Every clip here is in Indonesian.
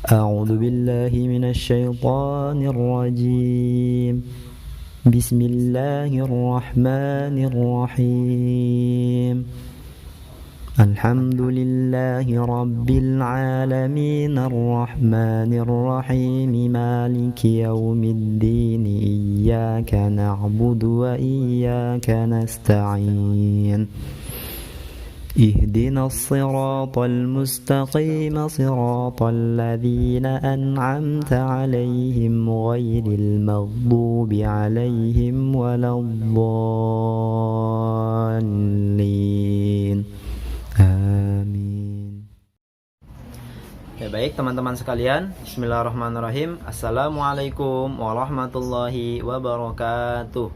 أعوذ بالله من الشيطان الرجيم بسم الله الرحمن الرحيم الحمد لله رب العالمين الرحمن الرحيم مالك يوم الدين إياك نعبد وإياك نستعين اهدنا الصراط المستقيم صراط الذين أنعمت عليهم غير المغضوب عليهم ولا الضالين Amin. Ya baik teman-teman sekalian, bismillahirrahmanirrahim. Assalamualaikum warahmatullahi wabarakatuh.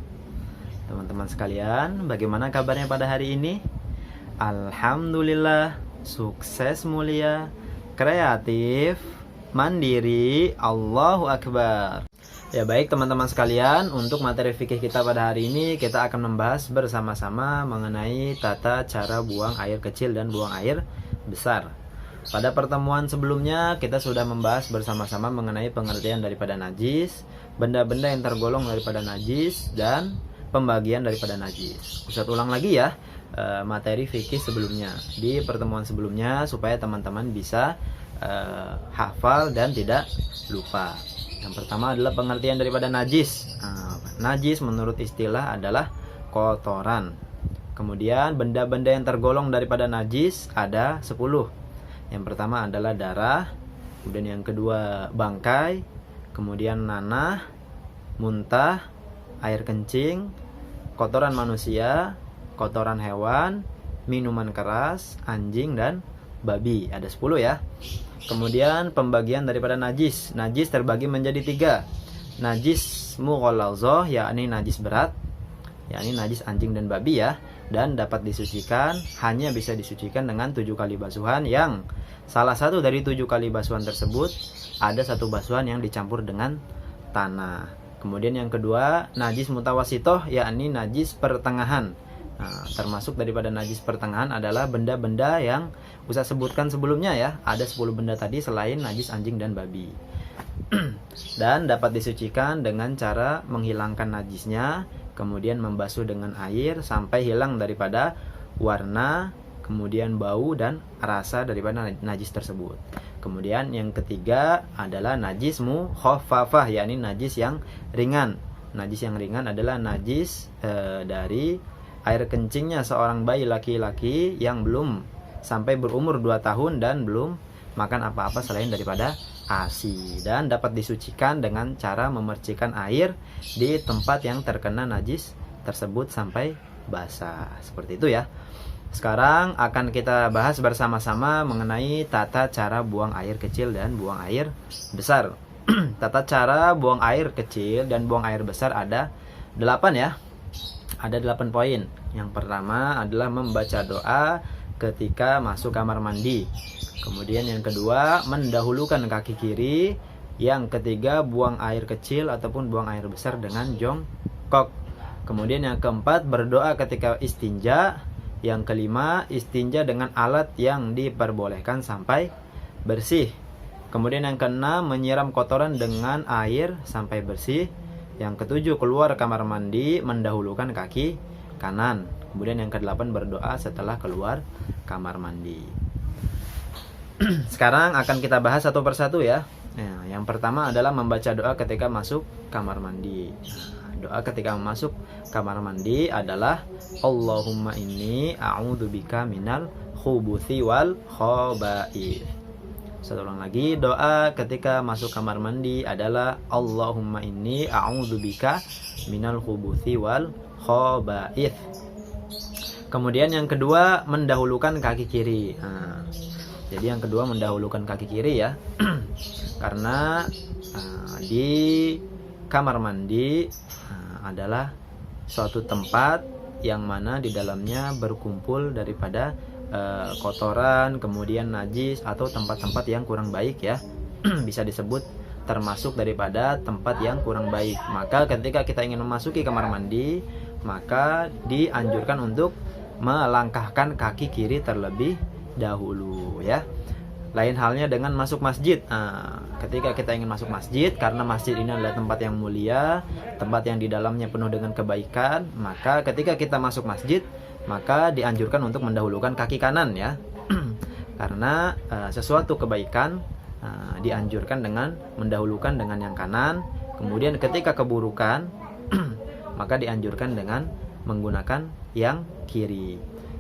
Teman-teman sekalian, bagaimana kabarnya pada hari ini? Alhamdulillah, sukses mulia, kreatif, mandiri, Allahu Akbar. Ya baik teman-teman sekalian, untuk materi fikih kita pada hari ini kita akan membahas bersama-sama mengenai tata cara buang air kecil dan buang air besar. Pada pertemuan sebelumnya kita sudah membahas bersama-sama mengenai pengertian daripada najis, benda-benda yang tergolong daripada najis, dan pembagian daripada najis. Ustaz ulang lagi ya materi fikih sebelumnya di pertemuan sebelumnya supaya teman-teman bisa hafal dan tidak lupa. Yang pertama adalah pengertian daripada najis. Najis menurut istilah adalah kotoran. Kemudian benda-benda yang tergolong daripada najis ada 10. Yang pertama adalah darah, kemudian yang kedua bangkai, kemudian nanah, muntah, air kencing, kotoran manusia, kotoran hewan, minuman keras, anjing, dan babi. Ada 10 ya. Kemudian pembagian daripada najis. Najis terbagi menjadi 3. Najis mughalladhah, yakni najis berat, yakni najis anjing dan babi ya. Dan dapat disucikan, hanya bisa disucikan dengan 7 kali basuhan, yang salah satu dari 7 kali basuhan tersebut ada 1 basuhan yang dicampur dengan tanah. Kemudian yang kedua, najis mutawasitoh, yakni najis pertengahan. Termasuk daripada najis pertengahan adalah benda-benda yang Ustaz sebutkan sebelumnya ya. Ada 10 benda tadi selain najis anjing dan babi. Dan dapat disucikan dengan cara menghilangkan najisnya, kemudian membasuh dengan air sampai hilang daripada warna, kemudian bau dan rasa daripada najis tersebut. Kemudian yang ketiga adalah najis mukhaffafah, yakni najis yang ringan. Najis yang ringan adalah najis dari air kencingnya seorang bayi laki-laki yang belum sampai berumur 2 tahun dan belum makan apa-apa selain daripada ASI, dan dapat disucikan dengan cara memercikan air di tempat yang terkena najis tersebut sampai basah. Seperti itu ya. Sekarang akan kita bahas bersama-sama mengenai tata cara buang air kecil dan buang air besar. Tata cara buang air kecil dan buang air besar ada 8 ya. Ada 8 poin. Yang pertama adalah membaca doa ketika masuk kamar mandi. Kemudian yang kedua, mendahulukan kaki kiri. Yang ketiga, buang air kecil ataupun buang air besar dengan jongkok. Kemudian yang keempat, berdoa ketika istinja. Yang kelima, istinja dengan alat yang diperbolehkan sampai bersih. Kemudian yang keenam, menyiram kotoran dengan air sampai bersih. Yang ketujuh, keluar kamar mandi mendahulukan kaki kanan. Kemudian yang kedelapan, berdoa setelah keluar kamar mandi. Sekarang akan kita bahas satu persatu ya. Yang pertama adalah membaca doa ketika masuk kamar mandi. Doa ketika masuk kamar mandi adalah Allahumma inni a'udzubika minal khubuthi wal khaba'ith. Satu ulang lagi, doa ketika masuk kamar mandi adalah Allahumma inni a'udzubika minal khubuthi wal khaba'ith. Kemudian yang kedua, mendahulukan kaki kiri. Jadi yang kedua mendahulukan kaki kiri ya. Karena di kamar mandi adalah suatu tempat yang mana di dalamnya berkumpul daripada kotoran, kemudian najis atau tempat-tempat yang kurang baik ya. Bisa disebut termasuk daripada tempat yang kurang baik. Maka ketika kita ingin memasuki kamar mandi, maka dianjurkan untuk melangkahkan kaki kiri terlebih dahulu ya. Lain halnya dengan masuk masjid. Ketika kita ingin masuk masjid, karena masjid ini adalah tempat yang mulia, tempat yang di dalamnya penuh dengan kebaikan, maka ketika kita masuk masjid, maka dianjurkan untuk mendahulukan kaki kanan ya. Karena sesuatu kebaikan dianjurkan dengan mendahulukan dengan yang kanan. Kemudian ketika keburukan maka dianjurkan dengan menggunakan yang kiri.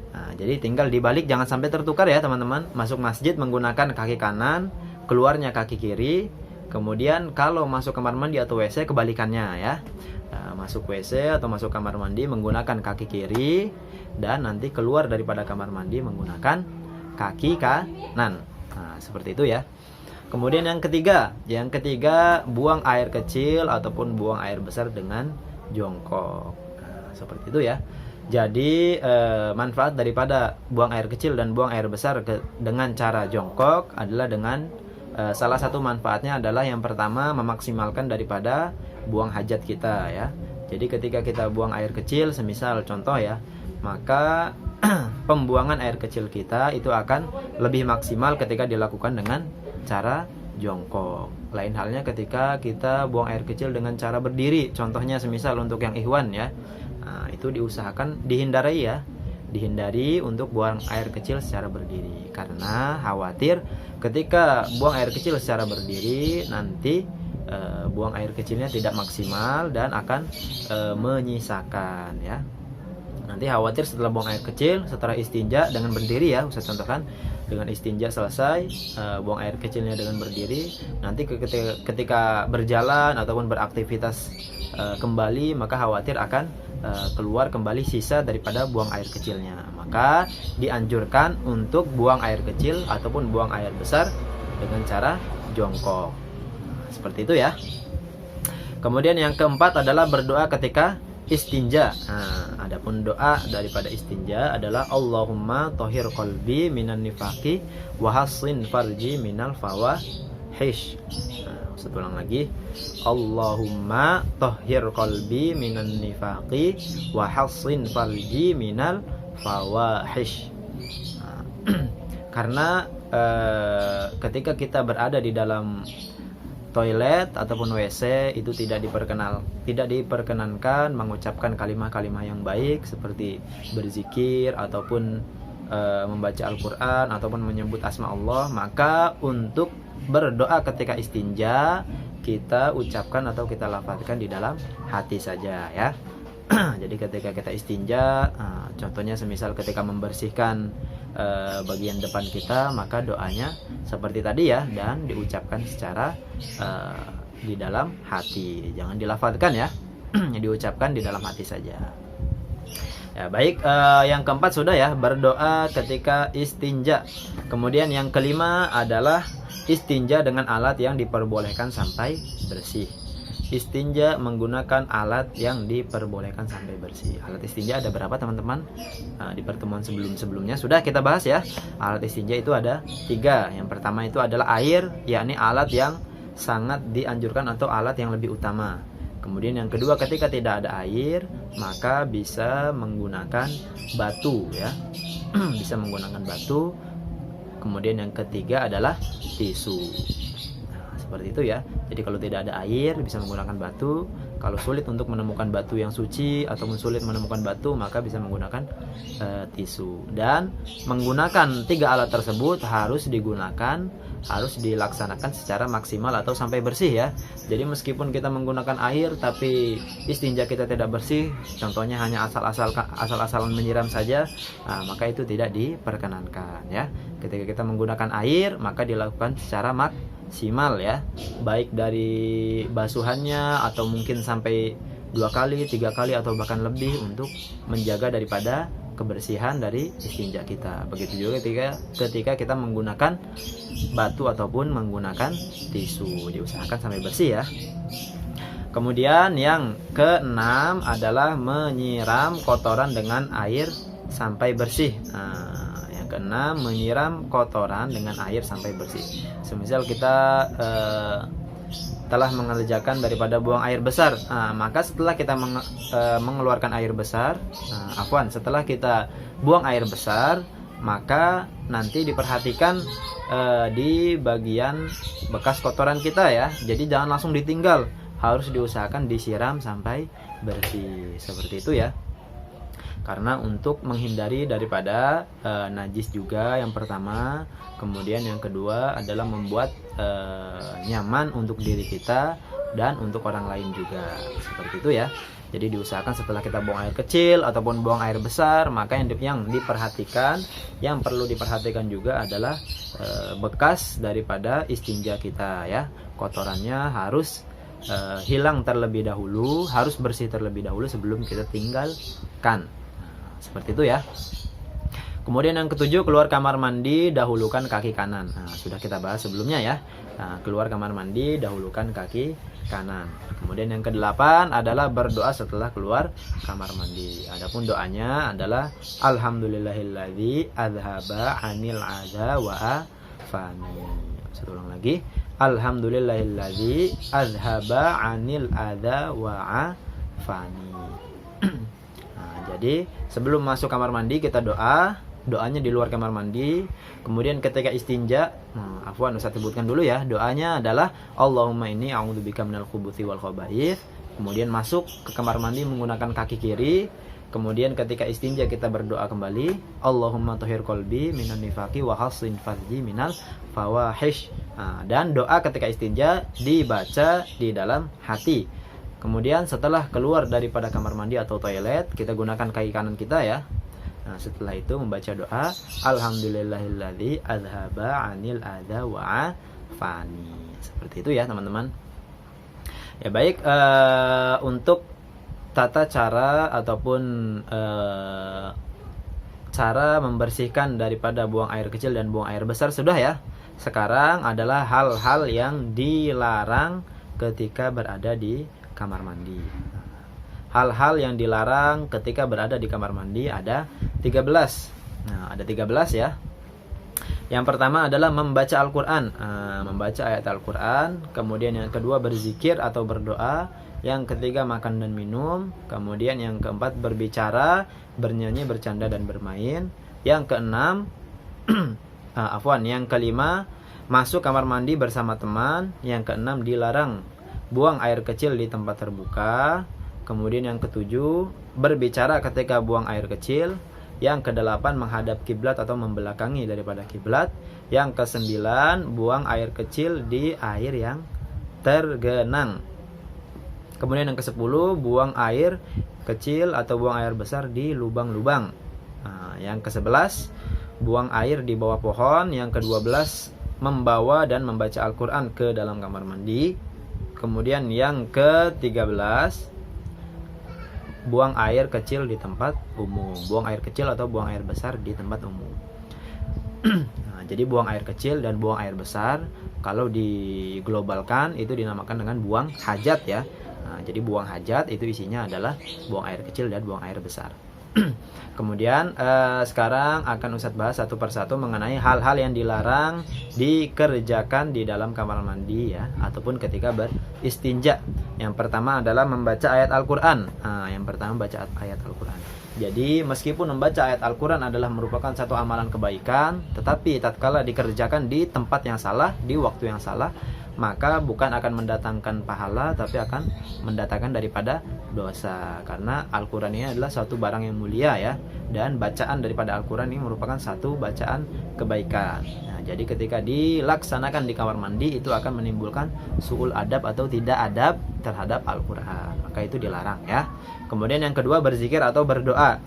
Jadi tinggal dibalik, jangan sampai tertukar ya teman-teman. Masuk masjid menggunakan kaki kanan, keluarnya kaki kiri. Kemudian kalau masuk kamar mandi atau WC kebalikannya ya. Masuk WC atau masuk kamar mandi menggunakan kaki kiri, dan nanti keluar daripada kamar mandi menggunakan kaki kanan. Seperti itu ya. Kemudian yang ketiga buang air kecil ataupun buang air besar dengan jongkok. Seperti itu ya. Jadi manfaat daripada buang air kecil dan buang air besar dengan cara jongkok adalah dengan salah satu manfaatnya adalah yang pertama memaksimalkan daripada buang hajat kita ya. Jadi ketika kita buang air kecil, semisal contoh ya, maka pembuangan air kecil kita itu akan lebih maksimal ketika dilakukan dengan cara jongkok. Lain halnya ketika kita buang air kecil dengan cara berdiri, contohnya semisal untuk yang ikhwan ya. Itu diusahakan dihindari untuk buang air kecil secara berdiri, karena khawatir ketika buang air kecil secara berdiri nanti buang air kecilnya tidak maksimal dan akan menyisakan ya. Nanti khawatir setelah buang air kecil, setelah istinja dengan berdiri ya, Ustaz contohkan dengan istinja selesai, buang air kecilnya dengan berdiri, nanti ketika berjalan ataupun beraktivitas kembali, maka khawatir akan keluar kembali sisa daripada buang air kecilnya. Maka dianjurkan untuk buang air kecil ataupun buang air besar dengan cara jongkok. Seperti itu ya. Kemudian yang keempat adalah berdoa ketika istinja. Adapun doa daripada istinja adalah Allahumma tahhir qalbi minan nifaqi wa hassin farji minal fawahish. Ustaz ulang lagi. Allahumma tahhir qalbi minan nifaqi wa hassin farji minal fawahish. Karena ketika kita berada di dalam toilet ataupun WC itu tidak diperkenankan mengucapkan kalimat-kalimat yang baik seperti berzikir ataupun membaca Al-Quran ataupun menyebut asma Allah. Maka untuk berdoa ketika istinja kita ucapkan atau kita lafazkan di dalam hati saja ya. Jadi ketika kita istinja, contohnya semisal ketika membersihkan bagian depan kita, maka doanya seperti tadi ya, dan diucapkan secara di dalam hati, jangan dilafazkan ya. Diucapkan di dalam hati saja ya. Baik, yang keempat sudah ya, berdoa ketika istinja. Kemudian yang kelima adalah istinja dengan alat yang diperbolehkan sampai bersih. Istinja menggunakan alat yang diperbolehkan sampai bersih. Alat istinja ada berapa teman-teman? Di pertemuan sebelumnya sudah kita bahas ya. Alat istinja itu ada 3. Yang pertama itu adalah air, yakni alat yang sangat dianjurkan atau alat yang lebih utama. Kemudian yang kedua, ketika tidak ada air, maka bisa menggunakan batu ya. Bisa menggunakan batu. Kemudian yang ketiga adalah tisu. Seperti itu ya. Jadi kalau tidak ada air bisa menggunakan batu. Kalau sulit untuk menemukan batu yang suci ataupun sulit menemukan batu, maka bisa menggunakan tisu. Dan menggunakan 3 alat tersebut harus dilaksanakan secara maksimal atau sampai bersih ya. Jadi meskipun kita menggunakan air tapi istinja kita tidak bersih, contohnya hanya asal-asalan menyiram saja, maka itu tidak diperkenankan ya. Ketika kita menggunakan air, maka dilakukan secara maksimal ya, baik dari basuhannya atau mungkin sampai 2 kali, 3 kali atau bahkan lebih untuk menjaga daripada kebersihan dari istinja kita. Begitu juga ketika kita menggunakan batu ataupun menggunakan tisu, diusahakan sampai bersih ya. Kemudian yang keenam adalah menyiram kotoran dengan air sampai bersih. Yang keenam, menyiram kotoran dengan air sampai bersih. Semisal kita telah mengerjakan daripada buang air besar, maka setelah kita mengeluarkan air besar, setelah kita buang air besar, maka nanti diperhatikan di bagian bekas kotoran kita ya. Jadi jangan langsung ditinggal, harus diusahakan disiram sampai bersih seperti itu ya. Karena untuk menghindari daripada najis juga yang pertama, kemudian yang kedua adalah membuat nyaman untuk diri kita dan untuk orang lain juga seperti itu ya. Jadi diusahakan setelah kita buang air kecil ataupun buang air besar, maka yang diperhatikan, yang perlu diperhatikan juga adalah bekas daripada istinja kita ya. Kotorannya harus hilang terlebih dahulu, harus bersih terlebih dahulu sebelum kita tinggalkan. Seperti itu ya. Kemudian yang ketujuh, keluar kamar mandi dahulukan kaki kanan. Nah, sudah kita bahas sebelumnya ya. Nah, keluar kamar mandi dahulukan kaki kanan. Kemudian yang kedelapan adalah berdoa setelah keluar kamar mandi. Adapun doanya adalah alhamdulillahilladzi adzhaba 'anil adza wa afani. Saya ulang lagi. Alhamdulillahilladzi adzhaba 'anil adza wa afani. Nah, jadi sebelum masuk kamar mandi kita doanya di luar kamar mandi. Kemudian ketika istinja, afwan Ustaz sebutkan dulu ya, doanya adalah Allahumma inni a'udzubika minal khubuthi wal khaba'ith. Kemudian masuk ke kamar mandi menggunakan kaki kiri. Kemudian ketika istinja kita berdoa kembali, Allahumma tahhir qalbi minan nifaqi wa hassin farji minal fawahish. Dan doa ketika istinja dibaca di dalam hati. Kemudian setelah keluar daripada kamar mandi atau toilet, kita gunakan kaki kanan kita ya. Nah, setelah itu membaca doa alhamdulillahilladzi adzhaba 'anil adza wa afani. Seperti itu ya, teman-teman. Ya baik, untuk tata cara ataupun cara membersihkan daripada buang air kecil dan buang air besar sudah ya. Sekarang adalah hal-hal yang dilarang ketika berada di kamar mandi. Hal-hal yang dilarang ketika berada di kamar mandi ada 13. Nah, ada 13 ya. Yang pertama adalah membaca Al-Quran, membaca ayat Al-Quran. Kemudian yang kedua berzikir atau berdoa. Yang ketiga makan dan minum. Kemudian yang keempat berbicara, bernyanyi, bercanda dan bermain. Yang keenam, yang kelima masuk kamar mandi bersama teman. Yang keenam dilarang buang air kecil di tempat terbuka. Kemudian yang ketujuh, berbicara ketika buang air kecil. Yang kedelapan, menghadap kiblat atau membelakangi daripada kiblat. Yang kesembilan, buang air kecil di air yang tergenang. Kemudian yang kesepuluh, buang air kecil atau buang air besar di lubang-lubang. Yang kesebelas, buang air di bawah pohon. Yang kedua-belas, membawa dan membaca Al-Quran ke dalam kamar mandi. Kemudian yang ke-13, buang air kecil di tempat umum. Buang air kecil atau buang air besar di tempat umum. Nah, jadi buang air kecil dan buang air besar kalau diglobalkan itu dinamakan dengan buang hajat ya. Nah, jadi buang hajat itu isinya adalah buang air kecil dan buang air besar. Kemudian sekarang akan Ustadz bahas satu persatu mengenai hal-hal yang dilarang dikerjakan di dalam kamar mandi ya, ataupun ketika beristinja. Yang pertama adalah membaca ayat Al-Quran. Yang pertama baca ayat Al-Quran. Jadi meskipun membaca ayat Al-Quran adalah merupakan satu amalan kebaikan, tetapi tatkala dikerjakan di tempat yang salah, di waktu yang salah, maka bukan akan mendatangkan pahala, tapi akan mendatangkan daripada dosa. Karena Al-Quran ini adalah suatu barang yang mulia ya, dan bacaan daripada Al-Quran ini merupakan satu bacaan kebaikan. Nah, jadi ketika dilaksanakan di kamar mandi itu akan menimbulkan su'ul adab atau tidak adab terhadap Al-Quran, maka itu dilarang ya. Kemudian yang kedua berzikir atau berdoa.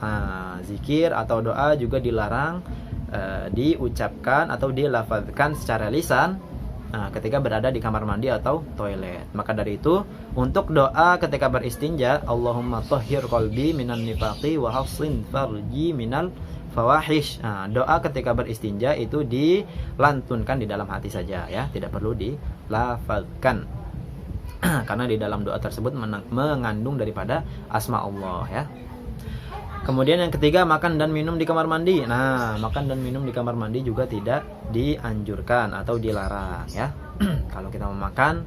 Zikir atau doa juga dilarang diucapkan atau dilafazkan secara lisan ketika berada di kamar mandi atau toilet. Maka dari itu untuk doa ketika beristinja, Allahumma tahhir qalbi minan nifaqi wa hafsin farji minal fawahish. Doa ketika beristinja itu dilantunkan di dalam hati saja ya, tidak perlu dilafazkan. Karena di dalam doa tersebut mengandung daripada asma Allah ya. Kemudian yang ketiga, makan dan minum di kamar mandi. Nah, makan dan minum di kamar mandi juga tidak dianjurkan atau dilarang ya. Kalau kita mau makan,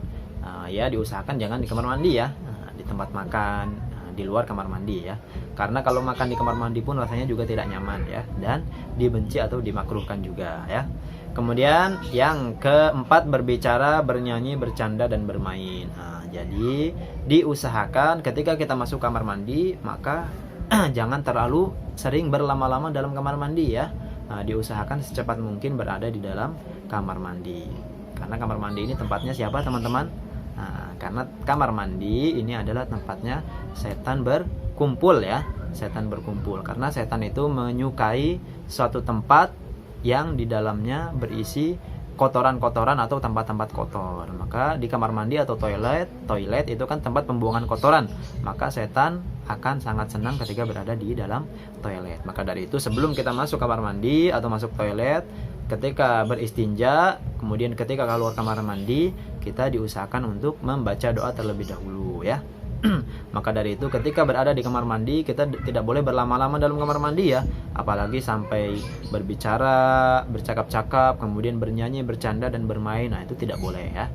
ya diusahakan jangan di kamar mandi ya. Di tempat makan, di luar kamar mandi ya. Karena kalau makan di kamar mandi pun rasanya juga tidak nyaman ya, dan dibenci atau dimakruhkan juga ya. Kemudian yang keempat, berbicara, bernyanyi, bercanda, dan bermain. Nah, jadi diusahakan ketika kita masuk kamar mandi maka jangan terlalu sering berlama-lama dalam kamar mandi ya. Nah, diusahakan secepat mungkin berada di dalam kamar mandi. Karena kamar mandi ini tempatnya siapa teman-teman? Nah, karena kamar mandi ini adalah tempatnya setan berkumpul ya. Setan berkumpul karena setan itu menyukai suatu tempat yang di dalamnya berisi kotoran-kotoran atau tempat-tempat kotor. Maka di kamar mandi atau toilet itu kan tempat pembuangan kotoran. Maka setan akan sangat senang ketika berada di dalam toilet. Maka dari itu sebelum kita masuk kamar mandi atau masuk toilet, ketika beristinja, kemudian ketika keluar kamar mandi, kita diusahakan untuk membaca doa terlebih dahulu ya. Maka dari itu ketika berada di kamar mandi kita tidak boleh berlama-lama dalam kamar mandi ya, apalagi sampai berbicara, bercakap-cakap, kemudian bernyanyi, bercanda, dan bermain. Nah, itu tidak boleh ya.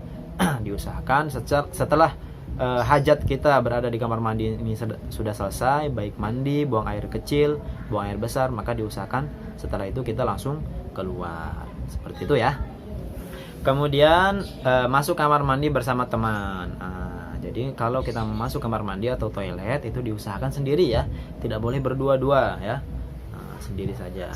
Diusahakan setelah hajat kita berada di kamar mandi ini sudah selesai, baik mandi, buang air kecil, buang air besar, maka diusahakan setelah itu kita langsung keluar. Seperti itu ya. Kemudian masuk kamar mandi bersama teman. Jadi kalau kita masuk kamar mandi atau toilet itu diusahakan sendiri ya, tidak boleh berdua-dua ya, sendiri saja.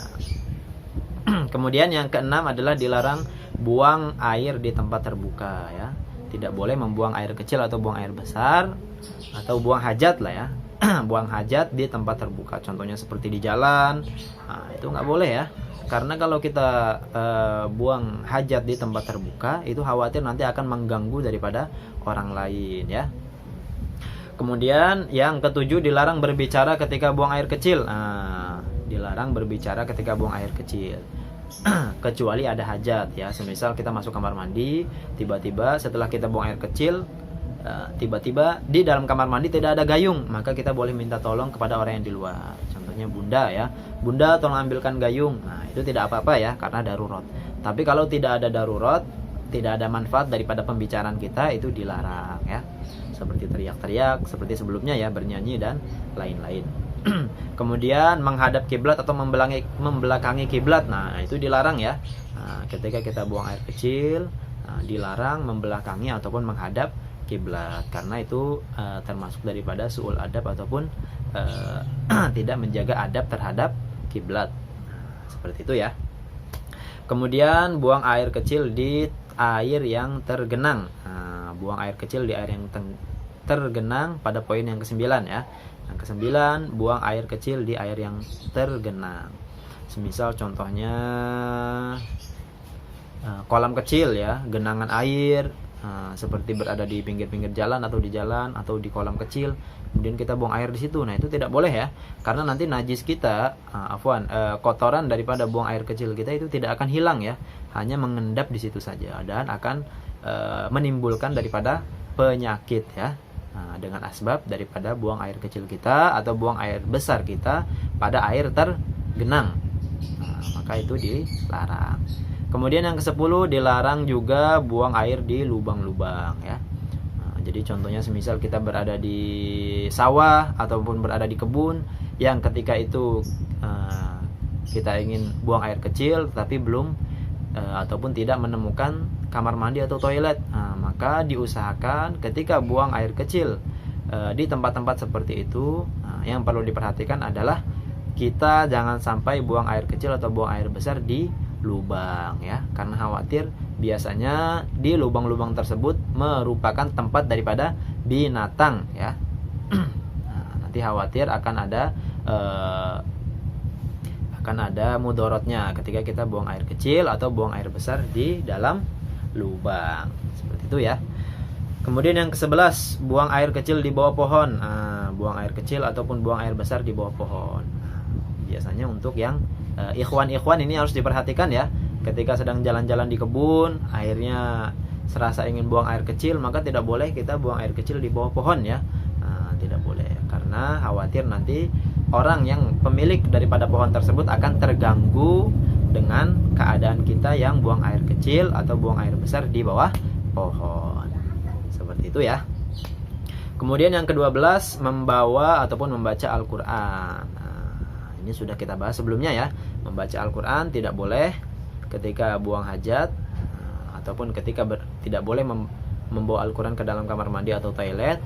Kemudian yang keenam adalah dilarang buang air di tempat terbuka ya. Tidak boleh membuang air kecil atau buang air besar atau buang hajat lah ya. Buang hajat di tempat terbuka, contohnya seperti di jalan. Nah, itu nggak boleh ya. Karena kalau kita buang hajat di tempat terbuka, itu khawatir nanti akan mengganggu daripada orang lain ya. Kemudian yang ketujuh, dilarang berbicara ketika buang air kecil. Nah, dilarang berbicara ketika buang air kecil. Kecuali ada hajat ya. Semisal kita masuk kamar mandi, tiba-tiba setelah kita buang air kecil, tiba-tiba di dalam kamar mandi tidak ada gayung, maka kita boleh minta tolong kepada orang yang di luar. Contohnya bunda ya, bunda tolong ambilkan gayung. Nah, itu tidak apa-apa ya, karena darurat. Tapi kalau tidak ada darurat, tidak ada manfaat daripada pembicaraan kita, itu dilarang ya. Seperti teriak-teriak, seperti sebelumnya ya, bernyanyi dan lain-lain. Kemudian menghadap kiblat atau membelakangi kiblat. Nah, itu dilarang ya. Nah, ketika kita buang air kecil, dilarang membelakangi ataupun menghadap kiblat, karena itu termasuk daripada suul adab ataupun tidak menjaga adab terhadap kiblat. Seperti itu ya. Kemudian buang air kecil di air yang tergenang. Buang air kecil di air yang tergenang pada poin yang ke-9 ya. Yang ke-9, buang air kecil di air yang tergenang. Semisal contohnya kolam kecil ya, genangan air, seperti berada di pinggir-pinggir jalan atau di jalan atau di kolam kecil, kemudian kita buang air di situ. Nah, itu tidak boleh ya, karena nanti najis kita, kotoran daripada buang air kecil kita itu tidak akan hilang ya, hanya mengendap di situ saja dan akan menimbulkan daripada penyakit ya, dengan asbab daripada buang air kecil kita atau buang air besar kita pada air tergenang. Maka itu dilarang. Kemudian yang ke-10, dilarang juga buang air di lubang-lubang ya. Jadi contohnya semisal kita berada di sawah ataupun berada di kebun, yang ketika itu kita ingin buang air kecil tapi belum ataupun tidak menemukan kamar mandi atau toilet, maka diusahakan ketika buang air kecil di tempat-tempat seperti itu, yang perlu diperhatikan adalah kita jangan sampai buang air kecil atau buang air besar di lubang ya, karena khawatir biasanya di lubang-lubang tersebut merupakan tempat daripada binatang ya. Nanti khawatir akan ada mudorotnya ketika kita buang air kecil atau buang air besar di dalam lubang. Seperti itu ya. Kemudian yang ke-11, buang air kecil di bawah pohon. Buang air kecil ataupun buang air besar di bawah pohon. Biasanya untuk yang ikhwan-ikhwan ini harus diperhatikan ya. Ketika sedang jalan-jalan di kebun, akhirnya serasa ingin buang air kecil, maka tidak boleh kita buang air kecil di bawah pohon ya. Tidak boleh, karena khawatir nanti orang yang pemilik daripada pohon tersebut akan terganggu dengan keadaan kita yang buang air kecil atau buang air besar di bawah pohon. Seperti itu ya. Kemudian yang ke-12, membawa ataupun membaca Al-Qur'an. Nah, ini sudah kita bahas sebelumnya ya. Membaca Al-Qur'an tidak boleh ketika buang hajat, ataupun ketika tidak boleh membawa Al-Qur'an ke dalam kamar mandi atau toilet.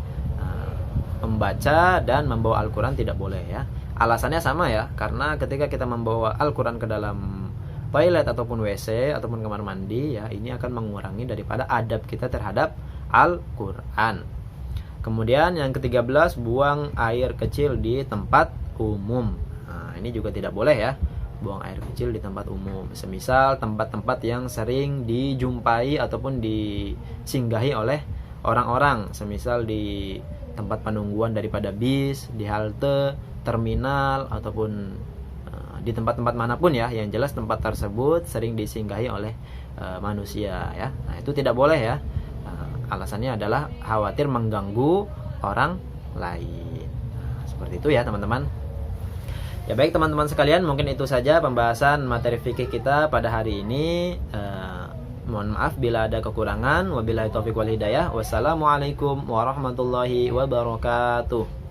Membaca dan membawa Al-Qur'an tidak boleh ya. Alasannya sama ya, karena ketika kita membawa Al-Qur'an ke dalam toilet ataupun WC ataupun kamar mandi ya, ini akan mengurangi daripada adab kita terhadap Al-Qur'an. Kemudian yang ke-13, buang air kecil di tempat umum. Nah, ini juga tidak boleh ya, buang air kecil di tempat umum. Semisal tempat-tempat yang sering dijumpai ataupun disinggahi oleh orang-orang, semisal di tempat penungguan daripada bis, di halte, terminal, ataupun di tempat-tempat manapun ya, yang jelas tempat tersebut sering disinggahi oleh manusia ya. Nah, itu tidak boleh ya. Alasannya adalah khawatir mengganggu orang lain. Nah, seperti itu ya teman-teman. Ya baik teman-teman sekalian, mungkin itu saja pembahasan materi fikih kita pada hari ini. Mohon maaf bila ada kekurangan. Wabillahi taufiq wal hidayah. Wassalamualaikum warahmatullahi wabarakatuh.